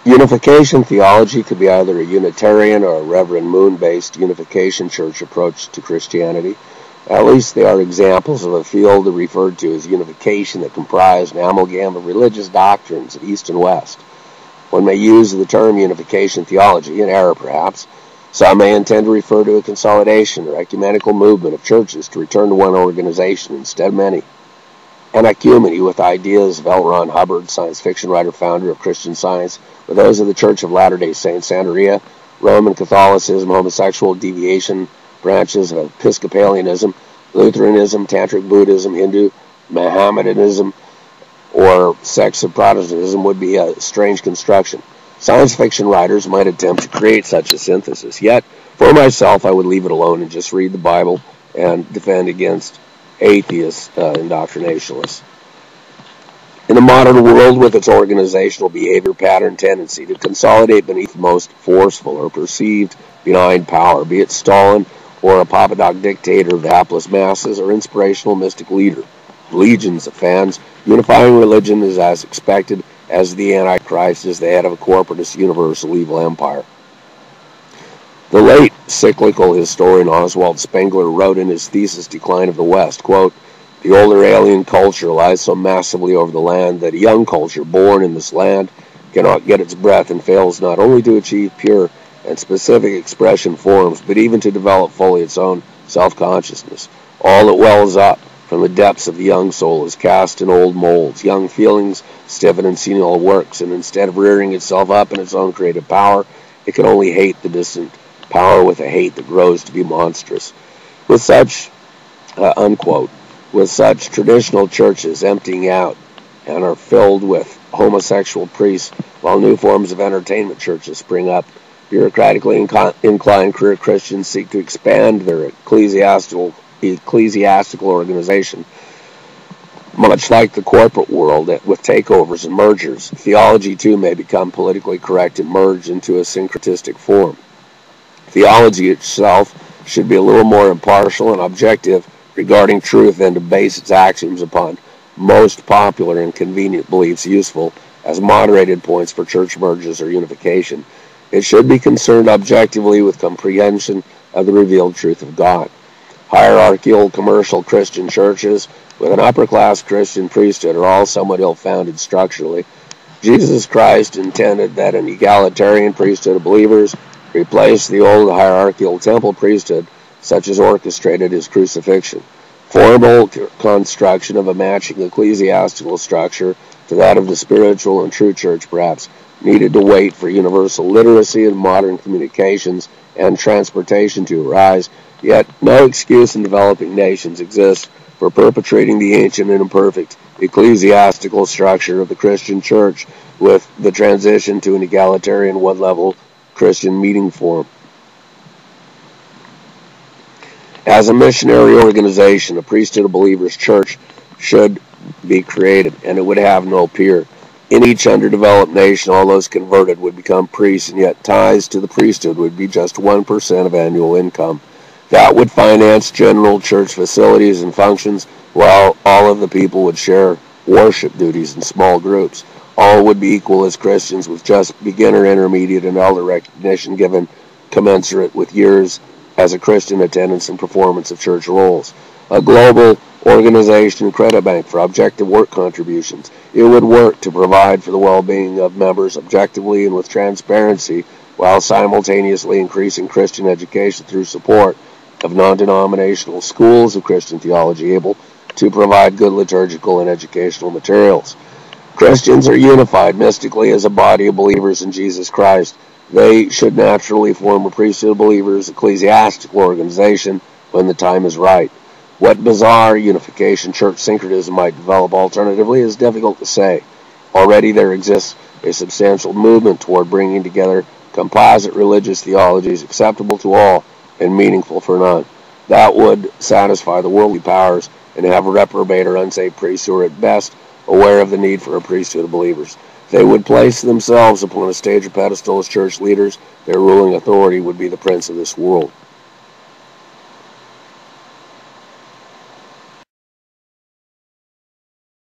Unification theology could be either a Unitarian or a Reverend Moon-based Unification Church approach to Christianity. At least they are examples of a field referred to as unification that comprised an amalgam of religious doctrines of East and West. One may use the term unification theology, in error perhaps. Some may intend to refer to a consolidation or ecumenical movement of churches to return to one organization instead of many. An ecumeny with ideas of L. Ron Hubbard, science fiction writer, founder of Christian Science, with those of the Church of Latter-day Saints, Santeria, Roman Catholicism, homosexual deviation, branches of Episcopalianism, Lutheranism, Tantric Buddhism, Hindu, Mohammedanism, or sects of Protestantism would be a strange construction. Science fiction writers might attempt to create such a synthesis. Yet, for myself, I would leave it alone and just read the Bible and defend against atheist indoctrinationalists. In the modern world, with its organizational behavior pattern tendency to consolidate beneath the most forceful or perceived benign power, be it Stalin or a Papadoc dictator of the hapless masses or inspirational mystic leader, legions of fans, unifying religion is as expected as the Antichrist is the head of a corporatist universal evil empire. The late cyclical historian Oswald Spengler wrote in his thesis Decline of the West, quote, "The older alien culture lies so massively over the land that a young culture born in this land cannot get its breath and fails not only to achieve pure and specific expression forms, but even to develop fully its own self-consciousness. All that wells up from the depths of the young soul is cast in old molds, young feelings stiffen in senile works, and instead of rearing itself up in its own creative power, it can only hate the distant power with a hate that grows to be monstrous." With such, unquote, with such traditional churches emptying out and are filled with homosexual priests, while new forms of entertainment churches spring up, bureaucratically inclined career Christians seek to expand their ecclesiastical organization. Much like the corporate world with takeovers and mergers, theology too may become politically correct and merge into a syncretistic form. Theology itself should be a little more impartial and objective regarding truth than to base its axioms upon most popular and convenient beliefs useful as moderated points for church merges or unification. It should be concerned objectively with comprehension of the revealed truth of God. Hierarchical commercial Christian churches with an upper-class Christian priesthood are all somewhat ill-founded structurally. Jesus Christ intended that an egalitarian priesthood of believers replace the old hierarchical temple priesthood, such as orchestrated his crucifixion. Formal construction of a matching ecclesiastical structure to that of the spiritual and true church perhaps needed to wait for universal literacy and modern communications and transportation to arise, yet no excuse in developing nations exists for perpetrating the ancient and imperfect ecclesiastical structure of the Christian church with the transition to an egalitarian one-level Christian meeting form. As a missionary organization, a priesthood of believers church should be created, and it would have no peer. In each underdeveloped nation, all those converted would become priests, and yet ties to the priesthood would be just 1% of annual income. That would finance general church facilities and functions, while all of the people would share worship duties in small groups. All would be equal as Christians, with just beginner, intermediate, and elder recognition given commensurate with years as a Christian attendance and performance of church roles. A global organization credit bank for objective work contributions. It would work to provide for the well-being of members objectively and with transparency, while simultaneously increasing Christian education through support of non-denominational schools of Christian theology able to provide good liturgical and educational materials. Christians are unified mystically as a body of believers in Jesus Christ. They should naturally form a priesthood of believers ecclesiastical organization when the time is right. What bizarre unification church syncretism might develop alternatively is difficult to say. Already there exists a substantial movement toward bringing together composite religious theologies acceptable to all and meaningful for none. That would satisfy the worldly powers and have reprobate or unsaved priests who are at best aware of the need for a priesthood of believers. If they would place themselves upon a stage or pedestal as church leaders, their ruling authority would be the prince of this world.